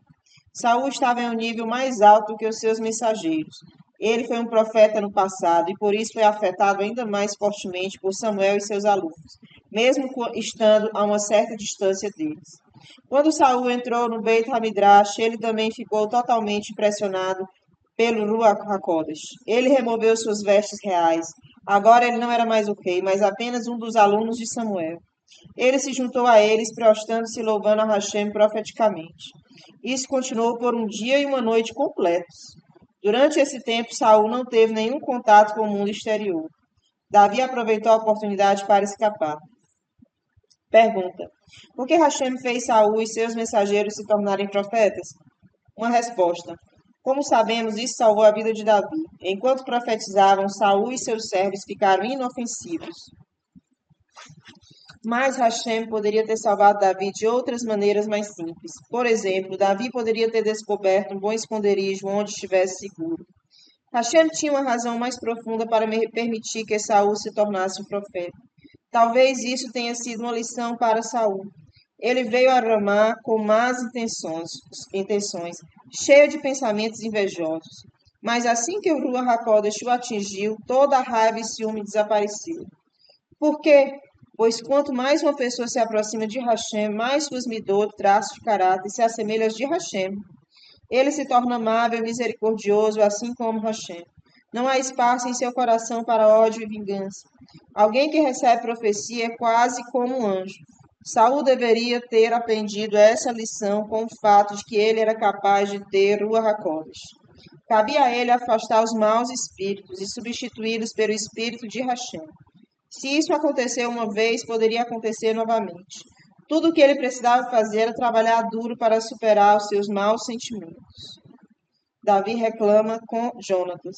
Saul estava em um nível mais alto do que os seus mensageiros. Ele foi um profeta no passado e por isso foi afetado ainda mais fortemente por Samuel e seus alunos, mesmo estando a uma certa distância deles. Quando Saul entrou no Beit Hamidrash, ele também ficou totalmente impressionado pelo Ruach HaKodesh. Ele removeu suas vestes reais. Agora ele não era mais o rei, mas apenas um dos alunos de Samuel. Ele se juntou a eles, prostrando-se e louvando a Hashem profeticamente. Isso continuou por um dia e uma noite completos. Durante esse tempo, Saul não teve nenhum contato com o mundo exterior. Davi aproveitou a oportunidade para escapar. Pergunta: por que Hashem fez Saul e seus mensageiros se tornarem profetas? Uma resposta: como sabemos, isso salvou a vida de Davi. Enquanto profetizavam, Saul e seus servos ficaram inofensivos. Mas Hashem poderia ter salvado Davi de outras maneiras mais simples. Por exemplo, Davi poderia ter descoberto um bom esconderijo onde estivesse seguro. Hashem tinha uma razão mais profunda para permitir que Saul se tornasse um profeta. Talvez isso tenha sido uma lição para Saul. Ele veio a Ramá com más intenções, cheio de pensamentos invejosos. Mas assim que o Ruach HaKodesh o atingiu, toda a raiva e ciúme desapareceu. Por quê? Pois quanto mais uma pessoa se aproxima de Hashem, mais suas midot, traços de caráter, se assemelham aos de Hashem. Ele se torna amável e misericordioso, assim como Hashem. Não há espaço em seu coração para ódio e vingança. Alguém que recebe profecia é quase como um anjo. Saul deveria ter aprendido essa lição com o fato de que ele era capaz de ter Ruach HaKodesh. Cabia a ele afastar os maus espíritos e substituí-los pelo espírito de Hashem. Se isso aconteceu uma vez, poderia acontecer novamente. Tudo o que ele precisava fazer era trabalhar duro para superar os seus maus sentimentos. Davi reclama com Jonatas.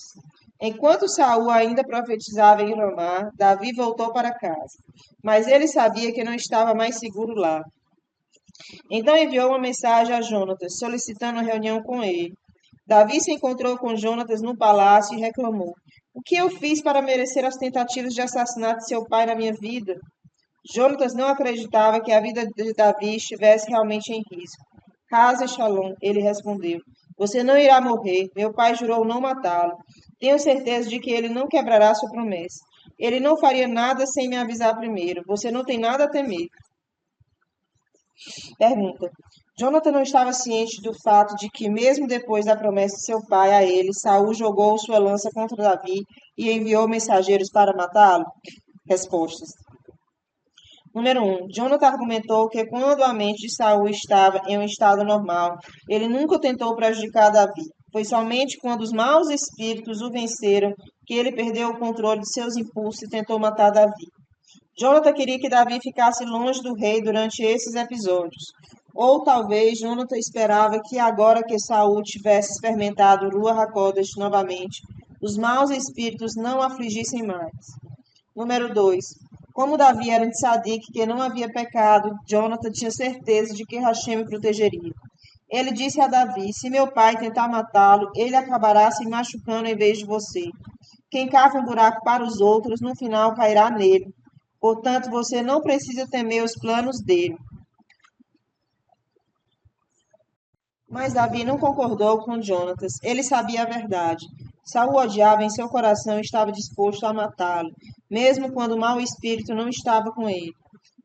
Enquanto Saul ainda profetizava em Ramá, Davi voltou para casa. Mas ele sabia que não estava mais seguro lá. Então enviou uma mensagem a Jonatas, solicitando uma reunião com ele. Davi se encontrou com Jonatas no palácio e reclamou: o que eu fiz para merecer as tentativas de assassinato de seu pai na minha vida? Jonatas não acreditava que a vida de Davi estivesse realmente em risco. Casa Shalom, ele respondeu: você não irá morrer. Meu pai jurou não matá-lo. Tenho certeza de que ele não quebrará sua promessa. Ele não faria nada sem me avisar primeiro. Você não tem nada a temer. Pergunta: Jonathan não estava ciente do fato de que, mesmo depois da promessa de seu pai a ele, Saul jogou sua lança contra Davi e enviou mensageiros para matá-lo? Respostas. Número 1. Jonathan argumentou que quando a mente de Saul estava em um estado normal, ele nunca tentou prejudicar Davi. Foi somente quando os maus espíritos o venceram que ele perdeu o controle de seus impulsos e tentou matar Davi. Jonathan queria que Davi ficasse longe do rei durante esses episódios. Ou talvez Jonathan esperava que agora que Saul tivesse experimentado Ruach HaKodesh novamente, os maus espíritos não o afligissem mais. Número 2. Como Davi era um tzadik que não havia pecado, Jonathan tinha certeza de que Hashem o protegeria. Ele disse a Davi: se meu pai tentar matá-lo, ele acabará se machucando em vez de você. Quem cava um buraco para os outros, no final cairá nele. Portanto, você não precisa temer os planos dele. Mas Davi não concordou com Jonatas. Ele sabia a verdade. Saul odiava em seu coração e estava disposto a matá-lo, mesmo quando o mau espírito não estava com ele.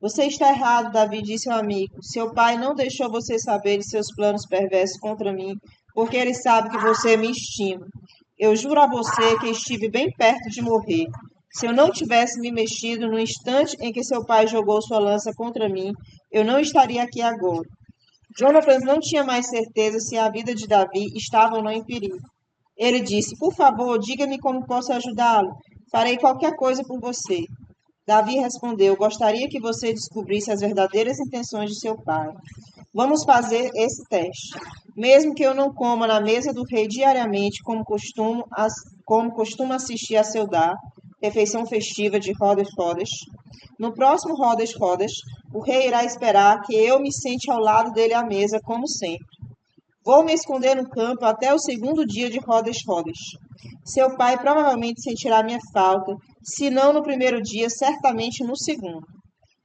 Você está errado, Davi disse ao amigo. Seu pai não deixou você saber de seus planos perversos contra mim, porque ele sabe que você me estima. Eu juro a você que estive bem perto de morrer. Se eu não tivesse me mexido no instante em que seu pai jogou sua lança contra mim, eu não estaria aqui agora. Jonathan não tinha mais certeza se a vida de Davi estava ou não em perigo. Ele disse: por favor, diga-me como posso ajudá-lo. Farei qualquer coisa por você. Davi respondeu: gostaria que você descobrisse as verdadeiras intenções de seu pai. Vamos fazer esse teste. Mesmo que eu não coma na mesa do rei diariamente, como costumo assistir a Seudá, refeição festiva de Rodas Rodas, no próximo Rodas Rodas, o rei irá esperar que eu me sente ao lado dele à mesa, como sempre. Vou me esconder no campo até o segundo dia de Rodas Rodas. Seu pai provavelmente sentirá minha falta, se não no primeiro dia, certamente no segundo.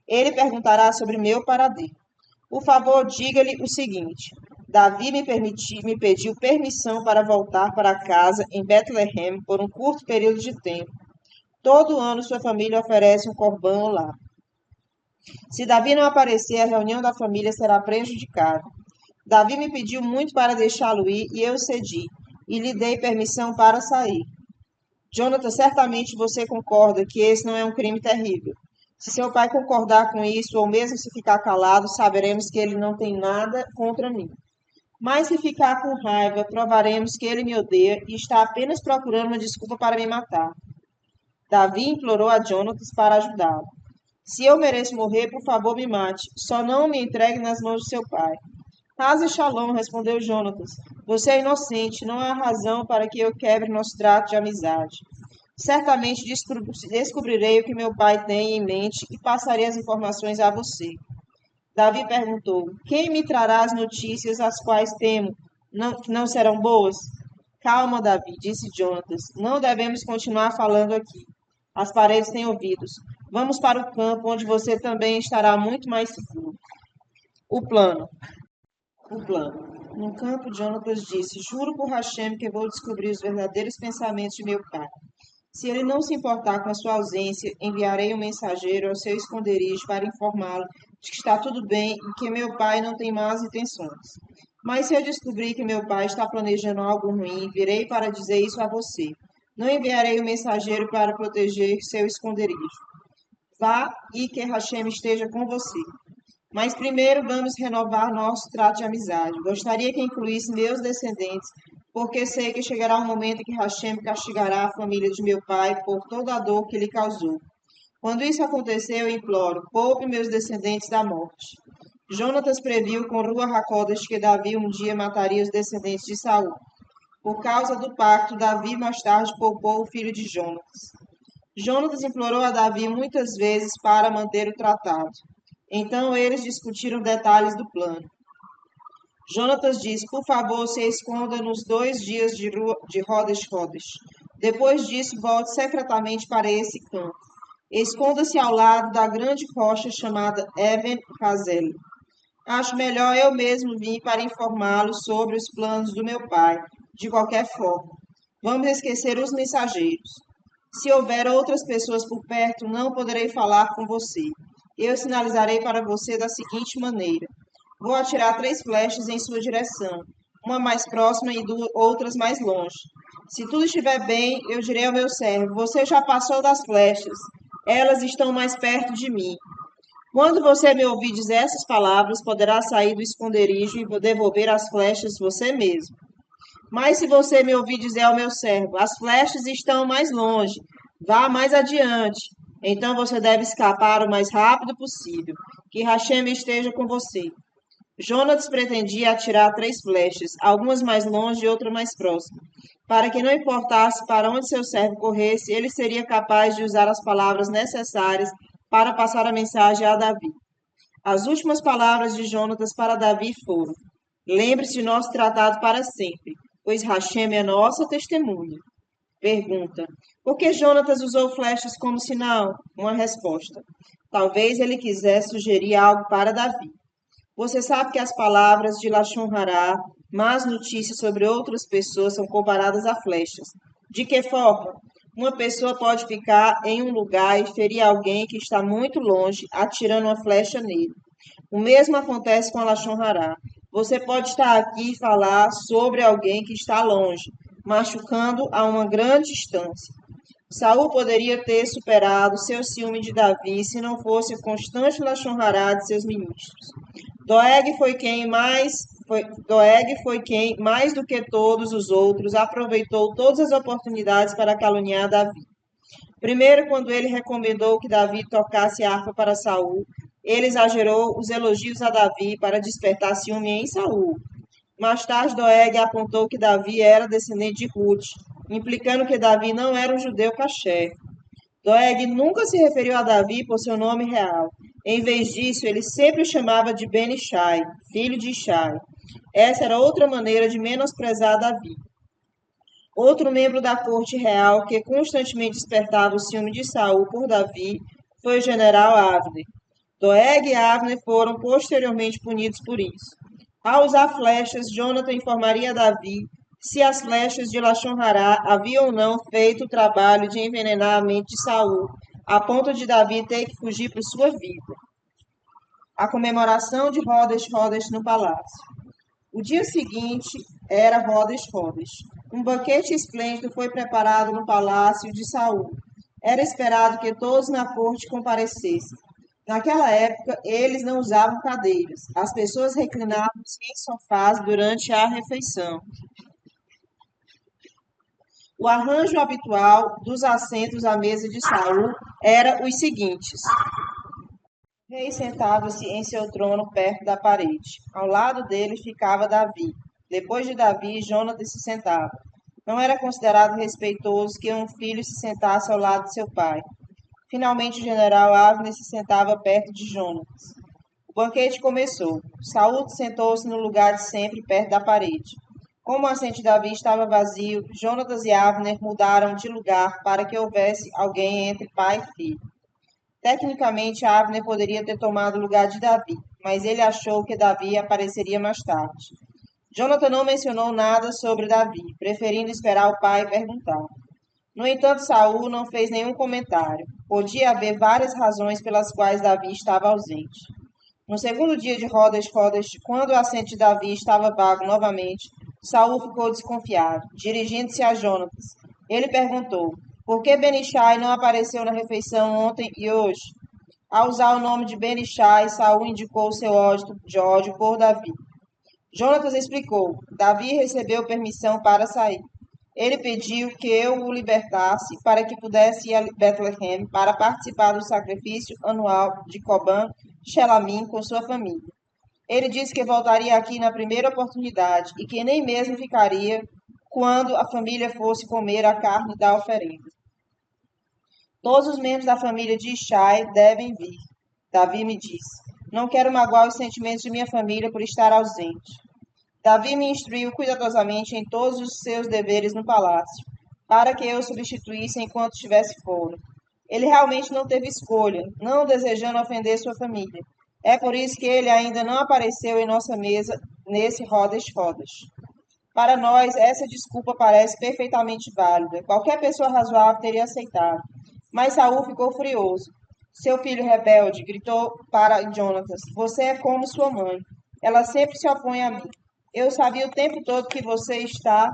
Ele perguntará sobre meu paradeiro. Por favor, diga-lhe o seguinte: Davi me pediu permissão para voltar para casa em Bethlehem por um curto período de tempo. Todo ano sua família oferece um corbão lá. Se Davi não aparecer, a reunião da família será prejudicada. Davi me pediu muito para deixá-lo ir e eu cedi, e lhe dei permissão para sair. Jonathan, certamente você concorda que esse não é um crime terrível. Se seu pai concordar com isso, ou mesmo se ficar calado, saberemos que ele não tem nada contra mim. Mas se ficar com raiva, provaremos que ele me odeia e está apenas procurando uma desculpa para me matar. Davi implorou a Jonathan para ajudá-lo. Se eu mereço morrer, por favor, me mate. Só não me entregue nas mãos de seu pai. Paz e Shalom, respondeu Jonatas. Você é inocente, não há razão para que eu quebre nosso trato de amizade. Certamente descobrirei o que meu pai tem em mente e passarei as informações a você. Davi perguntou: quem me trará as notícias as quais temo que não serão boas? Calma, Davi, disse Jonatas. Não devemos continuar falando aqui. As paredes têm ouvidos. Vamos para o campo, onde você também estará muito mais seguro. O plano. O plano. No campo, Jonatas disse: juro por Hashem que vou descobrir os verdadeiros pensamentos de meu pai. Se ele não se importar com a sua ausência, enviarei um mensageiro ao seu esconderijo para informá-lo de que está tudo bem e que meu pai não tem más intenções. Mas se eu descobrir que meu pai está planejando algo ruim, virei para dizer isso a você. Não enviarei um mensageiro para proteger seu esconderijo. Vá e que Hashem esteja com você. Mas primeiro vamos renovar nosso trato de amizade. Gostaria que incluísse meus descendentes, porque sei que chegará um momento em que Hashem castigará a família de meu pai por toda a dor que lhe causou. Quando isso acontecer, eu imploro: poupe meus descendentes da morte. Jonatas previu com Ruach HaKodesh que Davi um dia mataria os descendentes de Saul. Por causa do pacto, Davi mais tarde poupou o filho de Jonatas. Jonatas implorou a Davi muitas vezes para manter o tratado. Então eles discutiram detalhes do plano. Jonatas disse: por favor, se esconda nos 2 dias de Rodas Rodas. Depois disso, volte secretamente para esse campo. Esconda-se ao lado da grande rocha chamada Even Hazel. Acho melhor eu mesmo vir para informá-lo sobre os planos do meu pai, de qualquer forma. Vamos esquecer os mensageiros. Se houver outras pessoas por perto, não poderei falar com você. Eu sinalizarei para você da seguinte maneira: vou atirar 3 flechas em sua direção, uma mais próxima e outras mais longe. Se tudo estiver bem, eu direi ao meu servo: você já passou das flechas, elas estão mais perto de mim. Quando você me ouvir dizer essas palavras, poderá sair do esconderijo e devolver as flechas você mesmo. Mas se você me ouvir dizer ao meu servo: as flechas estão mais longe, vá mais adiante, Então você deve escapar o mais rápido possível. Que Hashem esteja com você. Jonatas pretendia atirar 3 flechas, algumas mais longe e outra mais próxima, para que não importasse para onde seu servo corresse, ele seria capaz de usar as palavras necessárias para passar a mensagem a Davi. As últimas palavras de Jonatas para Davi foram: lembre-se de nosso tratado para sempre, pois Hashem é nossa testemunha. Pergunta: por que Jonatas usou flechas como sinal? Uma resposta: talvez ele quisesse sugerir algo para Davi. Você sabe que as palavras de Lashon Hará, más notícias sobre outras pessoas, são comparadas a flechas. De que forma? Uma pessoa pode ficar em um lugar e ferir alguém que está muito longe, atirando uma flecha nele. O mesmo acontece com a Lashon Hará. Você pode estar aqui e falar sobre alguém que está longe, machucando a uma grande distância. Saul poderia ter superado seu ciúme de Davi se não fosse o constante Lashon Hará de seus ministros. Doeg foi quem, mais do que todos os outros, aproveitou todas as oportunidades para caluniar Davi. Primeiro, quando ele recomendou que Davi tocasse a harpa para Saul, ele exagerou os elogios a Davi para despertar ciúme em Saul. Mais tarde, Doeg apontou que Davi era descendente de Ruth, implicando que Davi não era um judeu kasher. Doeg nunca se referiu a Davi por seu nome real. Em vez disso, ele sempre o chamava de Ben-Ishai, filho de Ishai. Essa era outra maneira de menosprezar Davi. Outro membro da corte real que constantemente despertava o ciúme de Saul por Davi foi o general Avner. Doeg e Avner foram posteriormente punidos por isso. Ao usar flechas, Jonathan informaria a Davi se as flechas de Lashon Hará haviam ou não feito o trabalho de envenenar a mente de Saul, a ponto de Davi ter que fugir por sua vida. A comemoração de Rodas no palácio. O dia seguinte era Rodas. Um banquete esplêndido foi preparado no palácio de Saul. Era esperado que todos na corte comparecessem. Naquela época, eles não usavam cadeiras. As pessoas reclinavam-se em sofás durante a refeição. O arranjo habitual dos assentos à mesa de Saul era os seguintes: o rei sentava-se em seu trono perto da parede. Ao lado dele ficava Davi. Depois de Davi, Jonatas se sentava. Não era considerado respeitoso que um filho se sentasse ao lado de seu pai. Finalmente, o general Avner se sentava perto de Jonatas. O banquete começou. Saul sentou-se no lugar de sempre, perto da parede. Como o assento de Davi estava vazio, Jonatas e Avner mudaram de lugar para que houvesse alguém entre pai e filho. Tecnicamente, Avner poderia ter tomado o lugar de Davi, mas ele achou que Davi apareceria mais tarde. Jonathan não mencionou nada sobre Davi, preferindo esperar o pai perguntar. No entanto, Saul não fez nenhum comentário. Podia haver várias razões pelas quais Davi estava ausente. No segundo dia de Rodas, quando o assento de Davi estava vago novamente, Saul ficou desconfiado, dirigindo-se a Jonatas. Ele perguntou: por que Benishai não apareceu na refeição ontem e hoje? Ao usar o nome de Benishai, Saul indicou seu ódio por Davi. Jonatas explicou: Davi recebeu permissão para sair. Ele pediu que eu o libertasse para que pudesse ir a Betlehem para participar do sacrifício anual de Coban Shelamim com sua família. Ele disse que voltaria aqui na primeira oportunidade e que nem mesmo ficaria quando a família fosse comer a carne da oferenda. Todos os membros da família de Ishai devem vir, Davi me disse. Não quero magoar os sentimentos de minha família por estar ausente. Davi me instruiu cuidadosamente em todos os seus deveres no palácio, para que eu o substituísse enquanto estivesse fora. Ele realmente não teve escolha, não desejando ofender sua família. É por isso que ele ainda não apareceu em nossa mesa nesse Rodas. Para nós, essa desculpa parece perfeitamente válida. Qualquer pessoa razoável teria aceitado. Mas Saul ficou furioso. Seu filho rebelde gritou para Jonatas: você é como sua mãe. Ela sempre se opõe a mim. Eu sabia o tempo todo que você está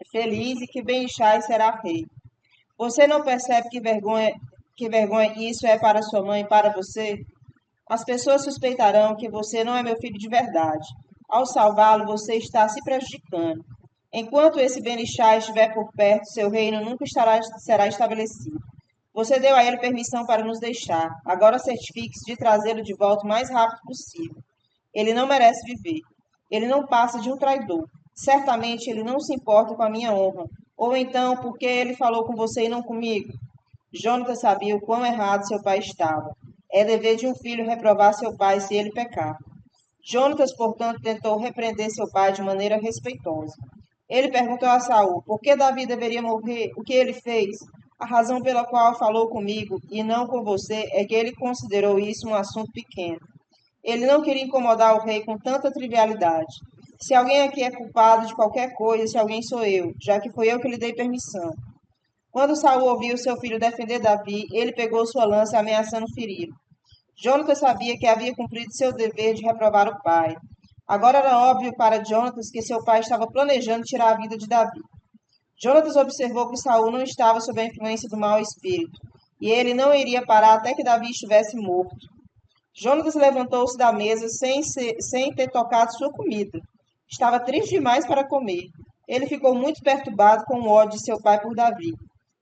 feliz e que Ben-Ishai será rei. Você não percebe que vergonha isso é para sua mãe e para você? As pessoas suspeitarão que você não é meu filho de verdade. Ao salvá-lo, você está se prejudicando. Enquanto esse Ben-Ishai estiver por perto, seu reino nunca será estabelecido. Você deu a ele permissão para nos deixar. Agora certifique-se de trazê-lo de volta o mais rápido possível. Ele não merece viver. Ele não passa de um traidor. Certamente ele não se importa com a minha honra. Ou então, porque ele falou com você e não comigo? Jonatas sabia o quão errado seu pai estava. É dever de um filho reprovar seu pai se ele pecar. Jonatas, portanto, tentou repreender seu pai de maneira respeitosa. Ele perguntou a Saul por que Davi deveria morrer, o que ele fez. A razão pela qual falou comigo e não com você é que ele considerou isso um assunto pequeno. Ele não queria incomodar o rei com tanta trivialidade. Se alguém aqui é culpado de qualquer coisa, esse alguém sou eu, já que foi eu que lhe dei permissão. Quando Saul ouviu seu filho defender Davi, ele pegou sua lança ameaçando feri-lo. Jonatas sabia que havia cumprido seu dever de reprovar o pai. Agora era óbvio para Jonatas que seu pai estava planejando tirar a vida de Davi. Jonatas observou que Saul não estava sob a influência do mau espírito, e ele não iria parar até que Davi estivesse morto. Jonatas levantou-se da mesa sem ter tocado sua comida. Estava triste demais para comer. Ele ficou muito perturbado com o ódio de seu pai por Davi.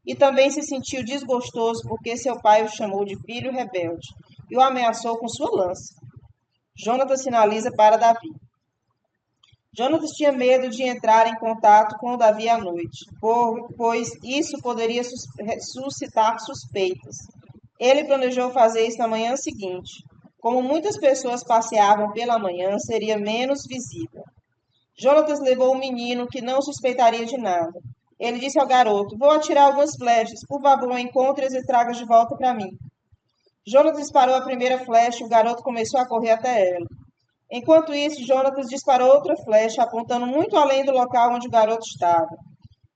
E também se sentiu desgostoso porque seu pai o chamou de filho rebelde e o ameaçou com sua lança. Jonatas sinaliza para Davi. Jonatas tinha medo de entrar em contato com Davi à noite, pois isso poderia suscitar suspeitas. Ele planejou fazer isso na manhã seguinte. Como muitas pessoas passeavam pela manhã, seria menos visível. Jonatas levou o menino, que não suspeitaria de nada. Ele disse ao garoto: Vou atirar algumas flechas. Por favor, encontre-as e traga de volta para mim. Jonatas disparou a primeira flecha e o garoto começou a correr até ela. Enquanto isso, Jonatas disparou outra flecha, apontando muito além do local onde o garoto estava.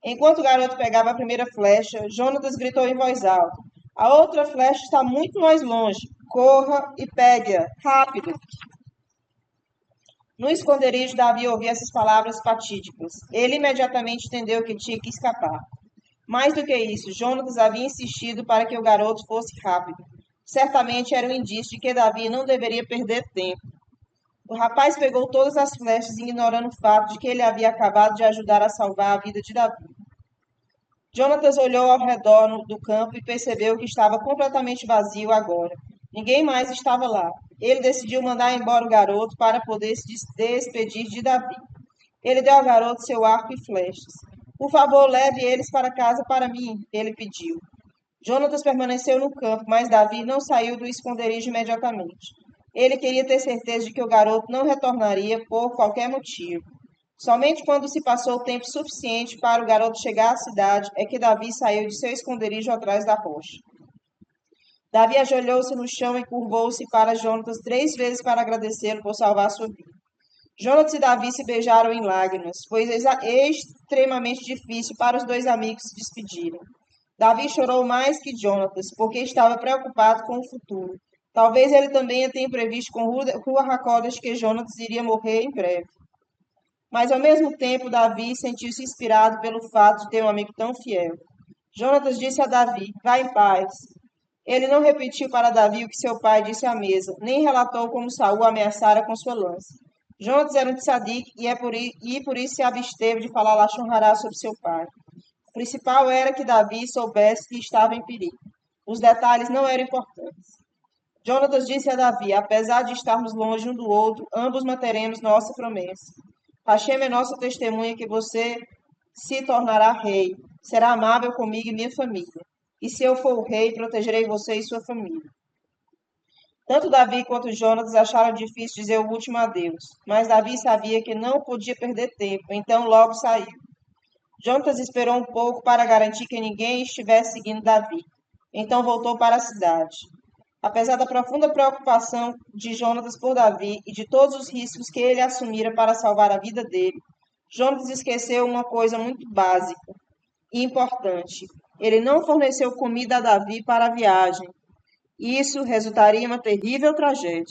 Enquanto o garoto pegava a primeira flecha, Jonatas gritou em voz alta: A outra flecha está muito mais longe. Corra e pegue-a. Rápido! No esconderijo, Davi ouvia essas palavras fatídicas. Ele imediatamente entendeu que tinha que escapar. Mais do que isso, Jonatas havia insistido para que o garoto fosse rápido. Certamente era um indício de que Davi não deveria perder tempo. O rapaz pegou todas as flechas, ignorando o fato de que ele havia acabado de ajudar a salvar a vida de Davi. Jonatas olhou ao redor do campo e percebeu que estava completamente vazio agora. Ninguém mais estava lá. Ele decidiu mandar embora o garoto para poder se despedir de Davi. Ele deu ao garoto seu arco e flechas. Por favor, leve eles para casa para mim, ele pediu. Jonatas permaneceu no campo, mas Davi não saiu do esconderijo imediatamente. Ele queria ter certeza de que o garoto não retornaria por qualquer motivo. Somente quando se passou tempo suficiente para o garoto chegar à cidade é que Davi saiu de seu esconderijo atrás da rocha. Davi ajoelhou-se no chão e curvou-se para Jonatas 3 vezes para agradecê-lo por salvar sua vida. Jonatas e Davi se beijaram em lágrimas, pois é extremamente difícil para os dois amigos se despedirem. Davi chorou mais que Jonatas, porque estava preocupado com o futuro. Talvez ele também tenha previsto com Rua Hakodas que Jonatas iria morrer em breve. Mas, ao mesmo tempo, Davi sentiu-se inspirado pelo fato de ter um amigo tão fiel. Jonatas disse a Davi: Vá em paz. Ele não repetiu para Davi o que seu pai disse à mesa, nem relatou como Saul ameaçara com sua lança. Jonatas era um tzadik e por isso se absteve de falar lashon hará sobre seu pai. O principal era que Davi soubesse que estava em perigo. Os detalhes não eram importantes. Jonatas disse a Davi: Apesar de estarmos longe um do outro, ambos manteremos nossa promessa. Hashem é nossa testemunha que você se tornará rei. Será amável comigo e minha família. E se eu for o rei, protegerei você e sua família. Tanto Davi quanto Jonatas acharam difícil dizer o último adeus, mas Davi sabia que não podia perder tempo, então logo saiu. Jonatas esperou um pouco para garantir que ninguém estivesse seguindo Davi. Então voltou para a cidade. Apesar da profunda preocupação de Jonatas por Davi e de todos os riscos que ele assumira para salvar a vida dele, Jonatas esqueceu uma coisa muito básica e importante. Ele não forneceu comida a Davi para a viagem. Isso resultaria em uma terrível tragédia.